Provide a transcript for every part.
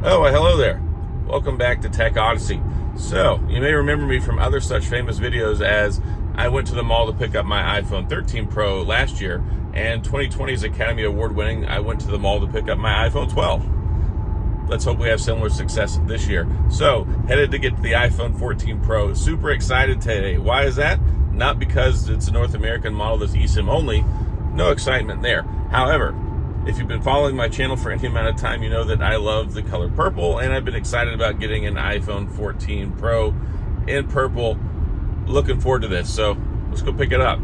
Oh, well, hello there. Welcome back to Tech Odyssey. So, you may remember me from other such famous videos as I went to the mall to pick up my iPhone 13 Pro last year, and 2020's Academy Award winning, I went to the mall to pick up my iPhone 12. Let's hope we have similar success this year. So, headed to get to the iPhone 14 Pro. Super excited today. Why is that? Not because it's a North American model that's eSIM only. No excitement there. However, if you've been following my channel for any amount of time, you know that I love the color purple, and I've been excited about getting an iPhone 14 Pro in purple. Looking forward to this, so let's go pick it up.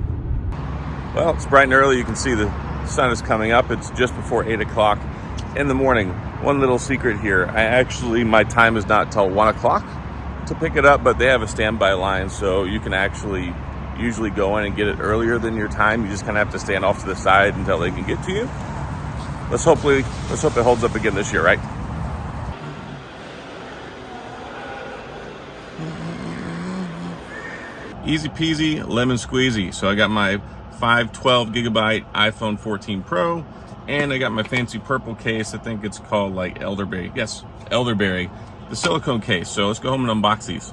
Well, it's bright and early. You can see the sun is coming up. It's just before 8 o'clock in the morning. One little secret here. My time is not till 1 o'clock to pick it up, but they have a standby line, so you can actually usually go in and get it earlier than your time. You just kind of have to stand off to the side until they can get to you. Let's hope it holds up again this year, right? Easy peasy, lemon squeezy. So I got my 512 gigabyte iPhone 14 Pro, and I got my fancy purple case. I think it's called like elderberry. Yes, elderberry. The silicone case. So let's go home and unbox these.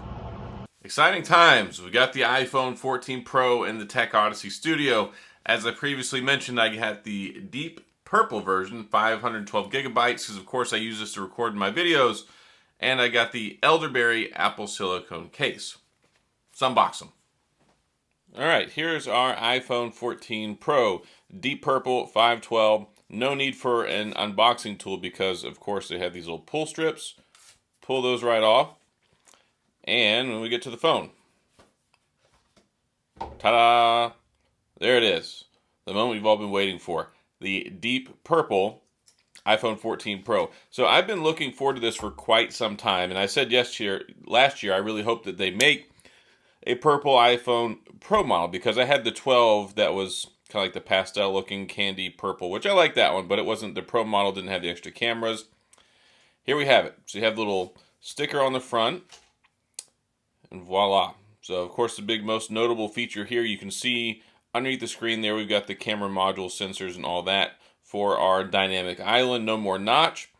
Exciting times. We got the iPhone 14 Pro in the Tech Odyssey studio. As I previously mentioned, I got the deep purple version, 512 gigabytes, because of course I use this to record my videos, and I got the elderberry Apple Silicone case. Let's unbox them. Alright, here's our iPhone 14 Pro, deep purple, 512. No need for an unboxing tool because of course they have these little pull strips. Pull those right off, and when we get to the phone, ta-da! There it is, the moment we've all been waiting for. The deep purple iPhone 14 Pro. So I've been looking forward to this for quite some time, and I said last year I really hope that they make a purple iPhone Pro model, because I had the 12 that was kind of like the pastel looking candy purple, which I like that one, but it wasn't, the Pro model didn't have the extra cameras. Here we have it. So you have the little sticker on the front, and voila. So of course the big most notable feature here, you can see underneath the screen there, we've got the camera module, sensors, and all that for our dynamic island. No more notch.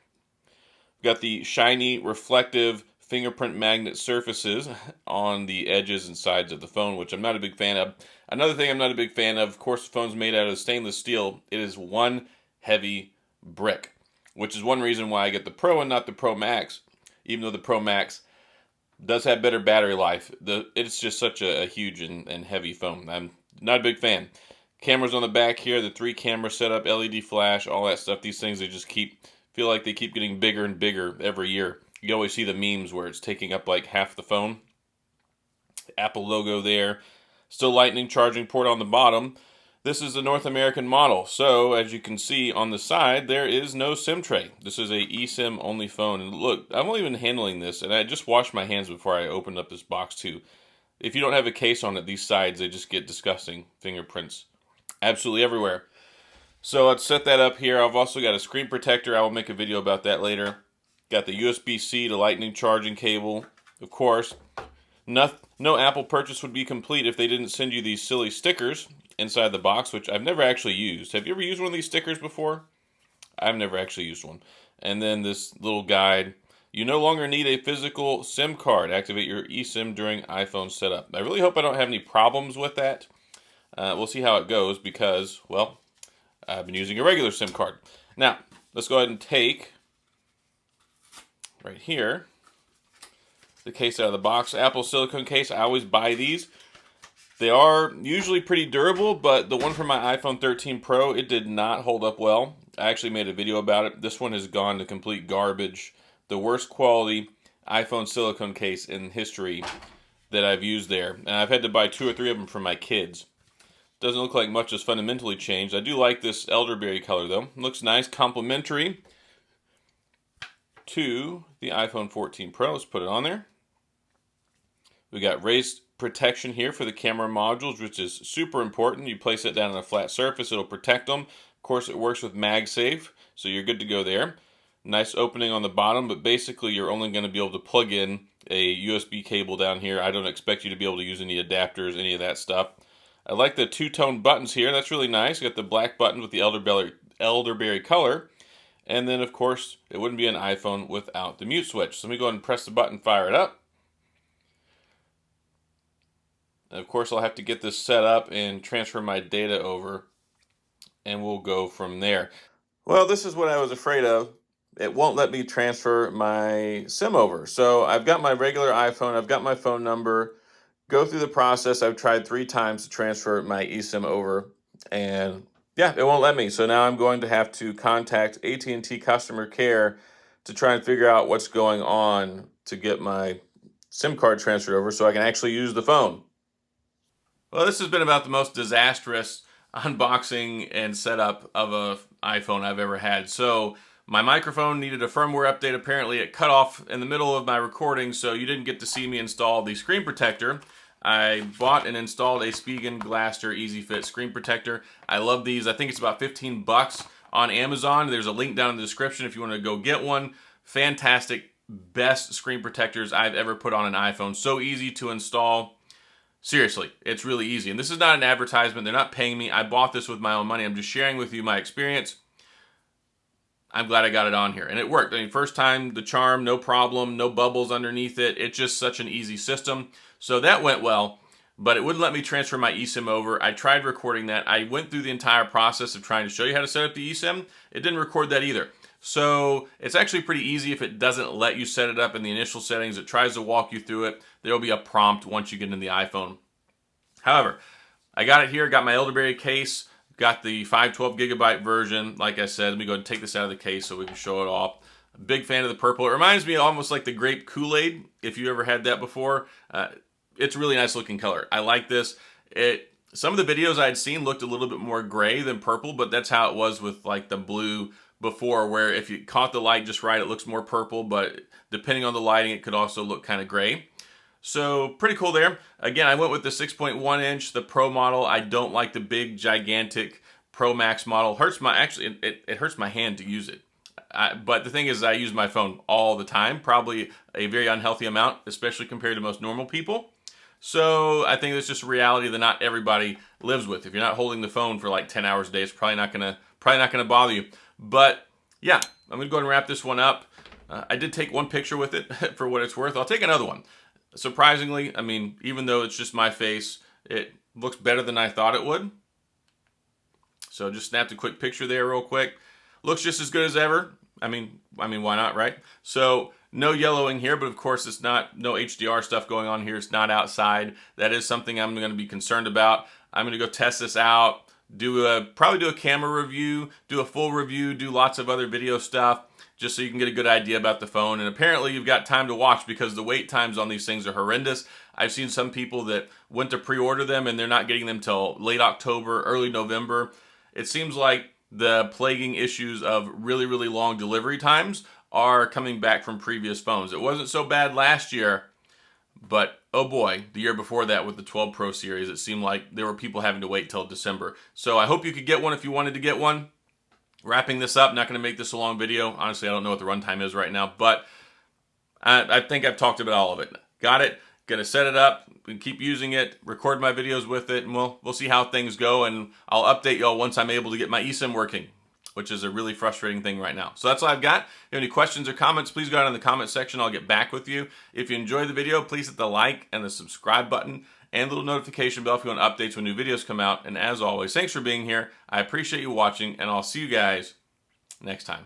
We've got the shiny, reflective fingerprint magnet surfaces on the edges and sides of the phone, which I'm not a big fan of. Another thing I'm not a big fan of course, the phone's made out of stainless steel. It is one heavy brick, which is one reason why I get the Pro and not the Pro Max, even though the Pro Max does have better battery life. It's just such a huge and heavy phone. I'm not a big fan. Cameras on the back here, the 3 camera setup, LED flash, all that stuff. These things, they just feel like they keep getting bigger and bigger every year. You always see the memes where it's taking up like half the phone. Apple logo there. Still Lightning charging port on the bottom. This is the North American model. So as you can see on the side, there is no SIM tray. This is a eSIM only phone. And look, I've only been handling this, and I just washed my hands before I opened up this box too. If you don't have a case on it, these sides, they just get disgusting fingerprints absolutely everywhere. So let's set that up here. I've also got a screen protector. I will make a video about that later. Got the USB-C to Lightning charging cable. Of course, no Apple purchase would be complete if they didn't send you these silly stickers inside the box, which I've never actually used. Have you ever used one of these stickers before? I've never actually used one. And then this little guide. You no longer need a physical SIM card. Activate your eSIM during iPhone setup. I really hope I don't have any problems with that. We'll see how it goes because, well, I've been using a regular SIM card. Now, let's go ahead and take, right here, the case out of the box. Apple Silicone case. I always buy these. They are usually pretty durable, but the one for my iPhone 13 Pro, it did not hold up well. I actually made a video about it. This one has gone to complete garbage. The worst quality iPhone silicone case in history that I've used there. And I've had to buy 2 or 3 of them for my kids. Doesn't look like much has fundamentally changed. I do like this elderberry color though. Looks nice, complementary to the iPhone 14 Pro. Let's put it on there. We got raised protection here for the camera modules, which is super important. You place it down on a flat surface, it'll protect them. Of course, it works with MagSafe, so you're good to go there. Nice opening on the bottom, but basically you're only going to be able to plug in a USB cable down here. I don't expect you to be able to use any adapters, any of that stuff. I like the 2-tone buttons here. That's really nice. You got the black button with the elderberry color, And then, of course, it wouldn't be an iPhone without the mute switch. So let me go ahead and press the button, fire it up. And of course, I'll have to get this set up and transfer my data over, and we'll go from there. Well, this is what I was afraid of. It won't let me transfer my SIM over. So I've got my regular iPhone, I've got my phone number, go through the process. I've tried 3 times to transfer my eSIM over, and yeah, it won't let me. So now I'm going to have to contact AT&T customer care to try and figure out what's going on to get my SIM card transferred over so I can actually use the phone. Well, this has been about the most disastrous unboxing and setup of a iPhone I've ever had. So my microphone needed a firmware update. Apparently it cut off in the middle of my recording, so you didn't get to see me install the screen protector. I bought and installed a Spigen Glaster Easy Fit screen protector. I love these. I think it's about 15 bucks on Amazon. There's a link down in the description if you want to go get one. Fantastic, best screen protectors I've ever put on an iPhone. So easy to install. Seriously, it's really easy. And this is not an advertisement. They're not paying me. I bought this with my own money. I'm just sharing with you my experience. I'm glad I got it on here. And it worked. I mean, first time, the charm, no problem, no bubbles underneath it. It's just such an easy system. So that went well, but it wouldn't let me transfer my eSIM over. I tried recording that. I went through the entire process of trying to show you how to set up the eSIM. It didn't record that either. So it's actually pretty easy if it doesn't let you set it up in the initial settings. It tries to walk you through it. There'll be a prompt once you get in the iPhone. However, I got it here, got my elderberry case, got the 512 gigabyte version. Like I said, let me go ahead and take this out of the case so we can show it off. Big fan of the purple. It reminds me almost like the grape Kool-Aid, if you ever had that before. It's a really nice looking color. I like this. Some of the videos I'd seen looked a little bit more gray than purple, but that's how it was with like the blue before, where if you caught the light just right, it looks more purple, but depending on the lighting, it could also look kind of gray. So pretty cool there. Again, I went with the 6.1 inch, the Pro model. I don't like the big, gigantic Pro Max model. It hurts my hand to use it. But the thing is, I use my phone all the time, probably a very unhealthy amount, especially compared to most normal people. So I think that's just a reality that not everybody lives with. If you're not holding the phone for like 10 hours a day, it's probably not gonna bother you. But yeah, I'm gonna go ahead and wrap this one up. I did take one picture with it for what it's worth. I'll take another one. Surprisingly, I mean, even though it's just my face, it looks better than I thought it would. So just snapped a quick picture there real quick. Looks just as good as ever. I mean, why not, right? So no yellowing here, but of course it's not, no HDR stuff going on here. It's not outside. That is something I'm going to be concerned about. I'm going to go test this out, probably do a camera review, do a full review, do lots of other video stuff, just so you can get a good idea about the phone. And apparently you've got time to watch because the wait times on these things are horrendous. I've seen some people that went to pre-order them and they're not getting them till late October, early November. It seems like the plaguing issues of really, really long delivery times are coming back from previous phones. It wasn't so bad last year, but oh boy, the year before that with the 12 Pro series, it seemed like there were people having to wait till December. So I hope you could get one if you wanted to get one. Wrapping this up, not going to make this a long video. Honestly, I don't know what the runtime is right now, but I think I've talked about all of it. Got it. Going to set it up and keep using it, record my videos with it, and we'll see how things go, and I'll update y'all once I'm able to get my eSIM working, which is a really frustrating thing right now. So that's all I've got. If you have any questions or comments, please go down in the comment section. I'll get back with you. If you enjoyed the video, please hit the like and the subscribe button and the little notification bell if you want updates when new videos come out. And as always, thanks for being here. I appreciate you watching, and I'll see you guys next time.